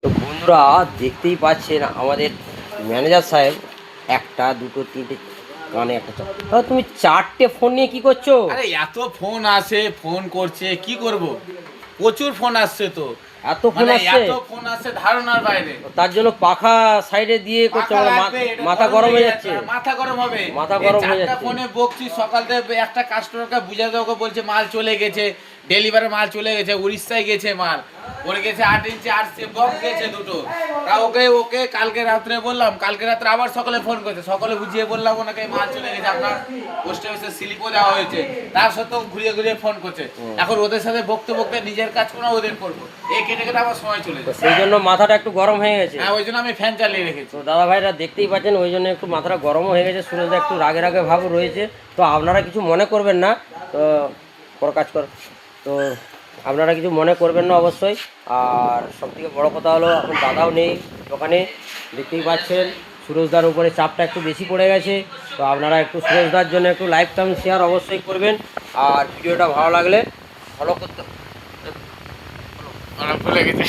তো বন্ধুরা, দেখতেই পাচ্ছেন আমাদের ম্যানেজার সাহেব একটা দুটো তিনটে কানে একটা তুমি চারটে ফোন নিয়ে কি করছো? আরে এত ফোন আসে, ফোন করছে কি করব? প্রচুর ফোন আসছে তো। এত ফোন আসছে? এত ফোন আসছে ধারণার বাইরে। তার জন্য পাখা সাইডে দিয়ে করছো? পাখা আমার লাগবে, এটা মাথা গরম হয়ে যাচ্ছে। মাথা গরম হবে। মাথা এই গরম হয়ে চারটা যাচ্ছে। ফোনে বকছি সকাল থেকে, একটা কাস্টমারকে বুঝাতে ওকে বলছে মাল চলে গেছে, ডেলিভারি মাল চলে গেছে, উড়িষ্যায় গেছে মাল, ওরে গেছে 8 ইঞ্চি আসছে, বক্স গেছে দুটো। তা ওকে ওকে কালকে রাত্রে বললাম, কালকে রাত্রে আবার সকালে ফোন করেছে, সকালে বুঝিয়ে বললাম ওনাকে মাল চলে গেছে, আপনার পোস্ট অফিসে স্লিপও দেওয়া হয়েছে, তার সত্ত্বেও ঘুরিয়ে ঘুরিয়ে ফোন করছে। এখন ওদের সাথে বকতে বকতে নিজের কাজ কোনো ওদের করবো, এই কেটে কেটে আমার সময় চলে তো যাচ্ছে। সেই জন্য মাথাটা একটু গরম হয়ে গেছে। হ্যাঁ, ওই জন্য আমি ফ্যান চালিয়ে রেখেছি। তো দাদা ভাইরা দেখতেই পাচ্ছেন, ওই জন্য একটু মাথাটা গরমও হয়ে গেছে। সুরজদা একটু রাগে রাগে ভাব রয়েছে। তো আপনারা কিছু মনে করবেন না। তো বড় কাজ কর। তো আপনারা কিছু মনে করবেন না অবশ্যই। আর সবথেকে বড় কথা হলো, এখন দাদাও নেই দোকানে, দেখতেই পাচ্ছেন সুরজদার উপরে চাপটা একটু বেশি পড়ে গেছে। তো আপনারা একটু সুরজদার জন্য একটু লাইক কমেন্ট শেয়ার অবশ্যই করবেন। আর ভিডিওটা ভালো লাগলে ফলো করতে ভুলে গেছে।